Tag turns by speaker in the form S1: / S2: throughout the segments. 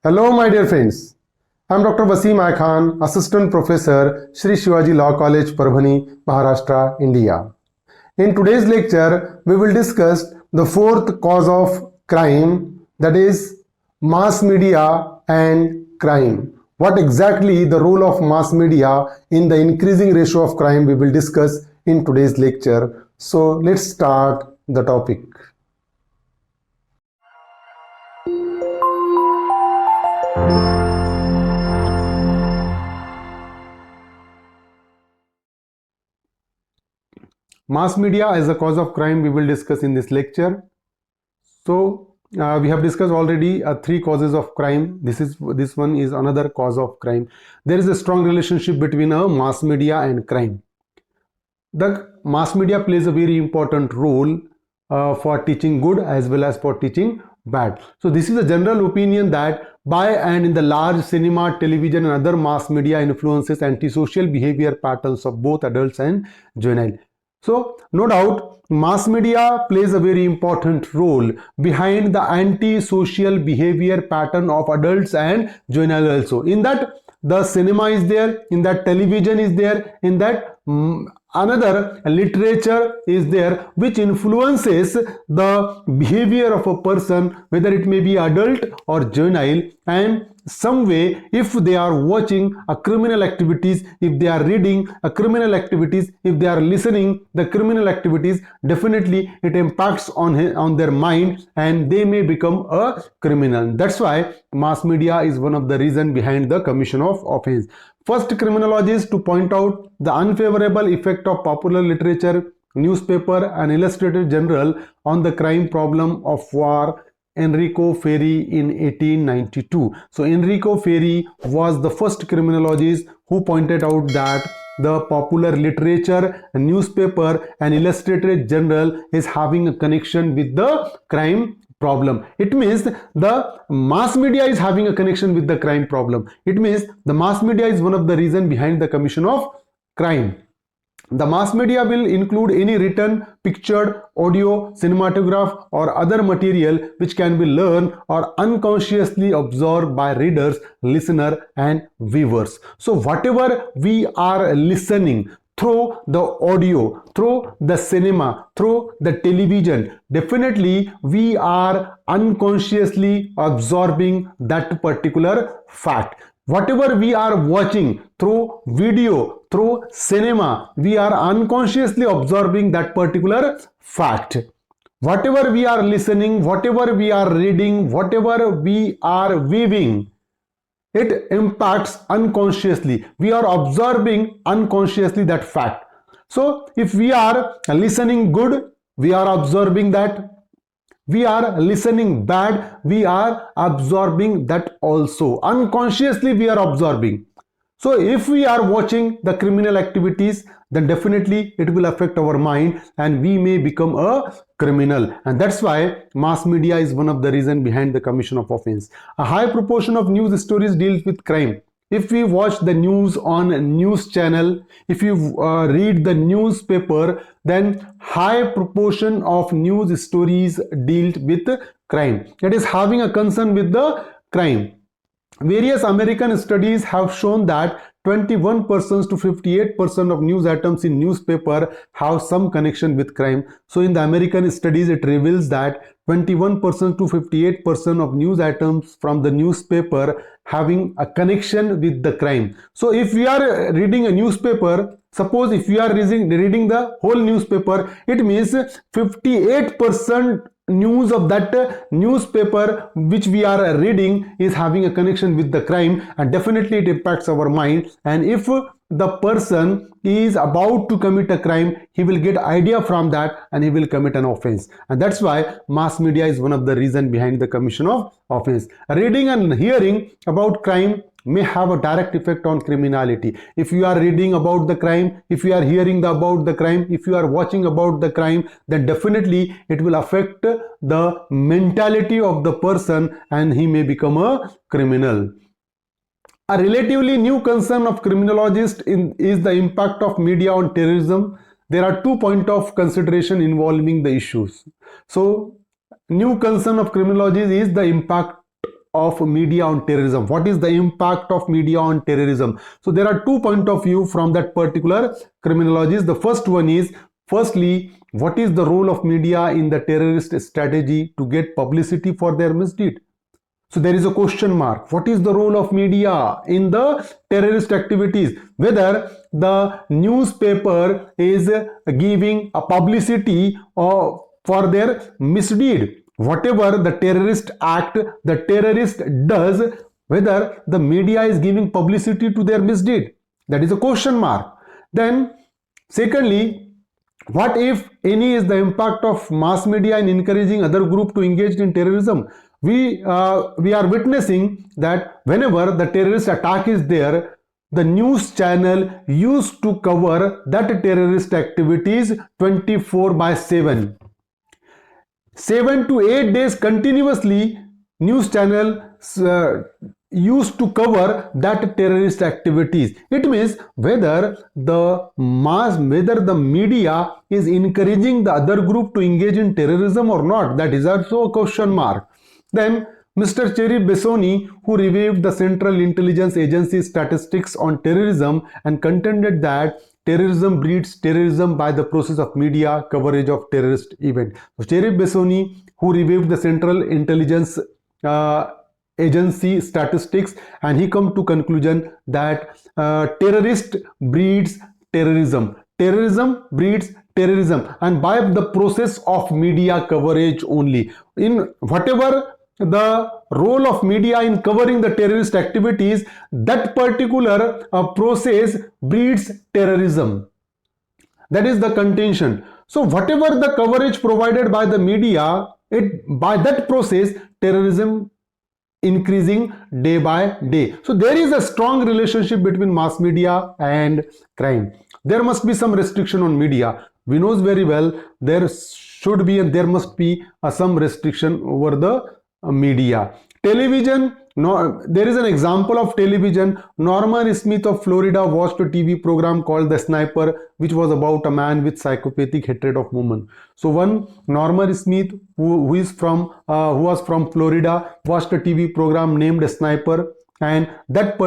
S1: Hello, my dear friends. I'm Dr. Waseem I Khan, Assistant Professor, Shri Shivaji Law College, Parbhani, Maharashtra, India. In today's lecture, we will discuss the fourth cause of crime, that is mass media and crime. What exactly the role of mass media in the increasing ratio of crime we will discuss in today's lecture. So let's start the topic. Mass media as a cause of crime we will discuss in this lecture. So we have discussed already three causes of crime. This one is another cause of crime. There is a strong relationship between mass media and crime. The mass media plays a very important role for teaching good as well as for teaching bad. So this is a general opinion that by and in the large cinema, television and other mass media influences antisocial behavior patterns of both adults and juvenile. So no doubt mass media plays a very important role behind the antisocial behavior pattern of adults and juvenile also. In that the cinema is there, in that television is there, in that another literature is there which influences the behavior of a person, whether it may be adult or juvenile, and some way if they are watching a criminal activities, if they are reading a criminal activities, if they are listening the criminal activities, definitely it impacts on their mind and they may become a criminal. That's why mass media is one of the reason behind the commission of offense. First criminologist to point out the unfavorable effect of popular literature, newspaper and illustrated journal on the crime problem of war, Enrico Ferri in 1892. So Enrico Ferri was the first criminologist who pointed out that the popular literature, newspaper and illustrated journal is having a connection with the crime problem. It means the mass media is having a connection with the crime problem. It means the mass media is one of the reason behind the commission of crime. The mass media will include any written, pictured, audio, cinematograph or other material which can be learned or unconsciously absorbed by readers, listener and viewers. So whatever we are listening through the audio, through the cinema, through the television, definitely we are unconsciously absorbing that particular fact. Whatever we are watching through video, through cinema, we are unconsciously absorbing that particular fact. Whatever we are listening, whatever we are reading, whatever we are viewing, it impacts unconsciously. We are absorbing unconsciously that fact. So if we are listening good, we are absorbing that. We are listening bad, we are absorbing that also. Unconsciously we are absorbing. So if we are watching the criminal activities, then definitely it will affect our mind and we may become a criminal. And that's why mass media is one of the reasons behind the commission of offense. A high proportion of news stories deals with crime. If we watch the news on a news channel, if you read the newspaper, then high proportion of news stories deal with crime. It is having a concern with the crime. Various American studies have shown that 21% to 58% of news items in newspaper have some connection with crime. So in the American studies, it reveals that 21% to 58% of news items from the newspaper having a connection with the crime. So if we are reading a newspaper, suppose if we are reading the whole newspaper, it means 58% news of that newspaper which we are reading is having a connection with the crime, and definitely it impacts our mind. And if the person is about to commit a crime, he will get idea from that and he will commit an offense. And that's why mass media is one of the reason behind the commission of offense. Reading and hearing about crime may have a direct effect on criminality. If you are reading about the crime, if you are hearing about the crime, if you are watching about the crime, then definitely it will affect the mentality of the person and he may become a criminal. A relatively new concern of criminologists is the impact of media on terrorism. There are 2 points of consideration involving the issues. So new concern of criminology is the impact of media on terrorism? What is the impact of media on terrorism? So there are 2 points of view from that particular criminologist. The first one is, firstly, what is the role of media in the terrorist strategy to get publicity for their misdeed? So there is a question mark. What is the role of media in the terrorist activities? Whether the newspaper is giving a publicity for their misdeed, whatever the terrorist act the terrorist does, whether the media is giving publicity to their misdeed. That is a question mark. Then, secondly, what if any is the impact of mass media in encouraging other group to engage in terrorism? We are witnessing that whenever the terrorist attack is there, the news channel used to cover that terrorist activities 24/7. 7 to 8 days continuously, news channel used to cover that terrorist activities. It means whether the media is encouraging the other group to engage in terrorism or not, that is also a question mark. Then Mr. Cherry Bessoni, who reviewed the Central Intelligence Agency statistics on terrorism and contended that terrorism breeds terrorism by the process of media coverage of terrorist event. So Cherry Bessoni, who reviewed the Central Intelligence Agency statistics, and he come to conclusion that terrorist breeds terrorism. Terrorism breeds terrorism, and by the process of media coverage only. In whatever the role of media in covering the terrorist activities, that particular process breeds terrorism. That is the contention. So whatever the coverage provided by the media, by that process, terrorism increasing day by day. So there is a strong relationship between mass media and crime. There must be some restriction on media. We know very well there should be and there must be some restriction over the media. Television, no, there is an example of television. Norman Smith of Florida watched a TV program called The Sniper, which was about a man with psychopathic hatred of women. So one Norman Smith, who was from Florida, watched a TV program named Sniper, and in that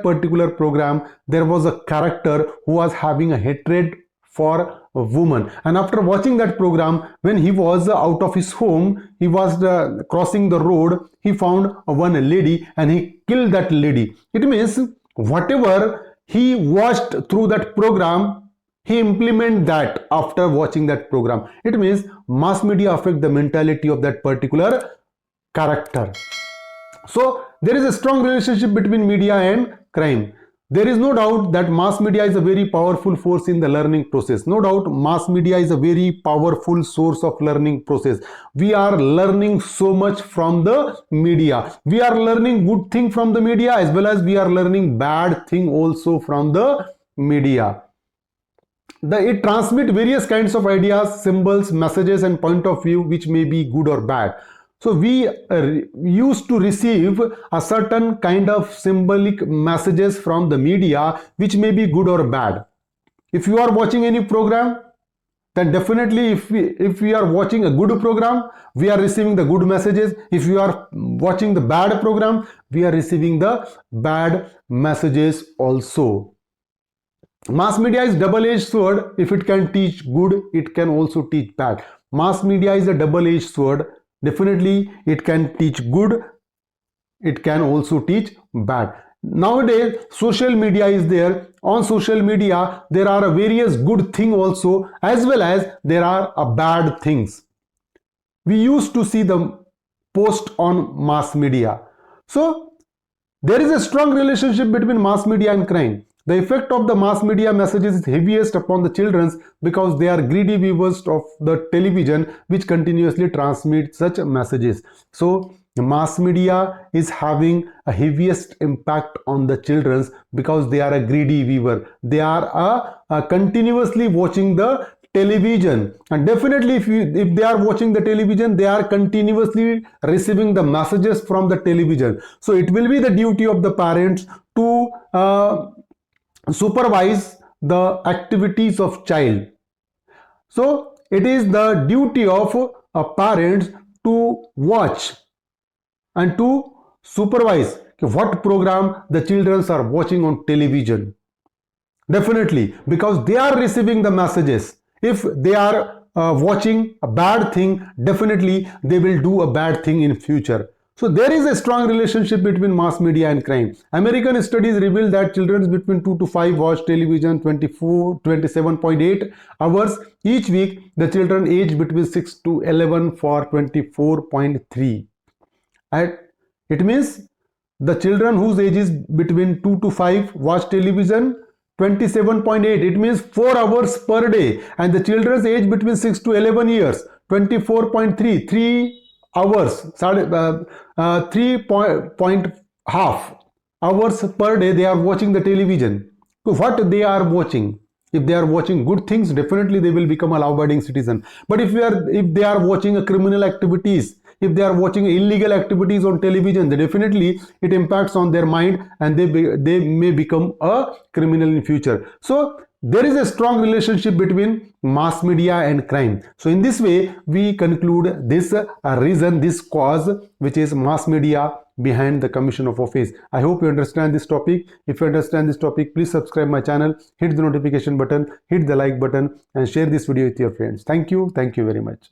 S1: particular program there was a character who was having a hatred for a woman, and after watching that program, when he was out of his home, he was crossing the road, he found one lady and he killed that lady. It means whatever he watched through that program, he implement that after watching that program. It means mass media affect the mentality of that particular character. So there is a strong relationship between media and crime. There is no doubt that mass media is a very powerful force in the learning process. No doubt mass media is a very powerful source of learning process. We are learning so much from the media. We are learning good thing from the media as well as we are learning bad thing also from the media. It transmits various kinds of ideas, symbols, messages and point of view which may be good or bad. So we used to receive a certain kind of symbolic messages from the media which may be good or bad. If you are watching any program, then definitely if we are watching a good program, we are receiving the good messages. If you are watching the bad program, we are receiving the bad messages also. Mass media is double-edged sword. If it can teach good, it can also teach bad. Mass media is a double-edged sword. Definitely it can teach good, it can also teach bad. Nowadays social media is there. On social media there are various good things also as well as there are bad things. We used to see the post on mass media. So there is a strong relationship between mass media and crime. The effect of the mass media messages is heaviest upon the children because they are greedy viewers of the television which continuously transmit such messages. So mass media is having a heaviest impact on the children because they are a greedy viewer. They are continuously watching the television, and definitely if they are watching the television, they are continuously receiving the messages from the television. So it will be the duty of the parents to supervise the activities of child. So it is the duty of parents to watch and to supervise what program the children are watching on television. Definitely, because they are receiving the messages. If they are watching a bad thing, definitely they will do a bad thing in future. So there is a strong relationship between mass media and crime. American studies reveal that children between 2 to 5 watch television 27.8 hours each week. The children aged between 6 to 11 for 24.3. And it means the children whose age is between 2 to 5 watch television 27.8, it means 4 hours per day, and the children's age between 6 to 11 years 24.3, 3 hours, 3 point half hours per day they are watching the television. So what they are watching? If they are watching good things, definitely they will become a law-abiding citizen. But if they are watching a criminal activities, if they are watching illegal activities on television, then definitely it impacts on their mind, and they may become a criminal in future. So there is a strong relationship between mass media and crime. So in this way we conclude this reason, this cause, which is mass media behind the commission of offense. I hope you understand this topic. If you understand this topic, please subscribe my channel, hit the notification button, hit the like button, and share this video with your friends. Thank you very much.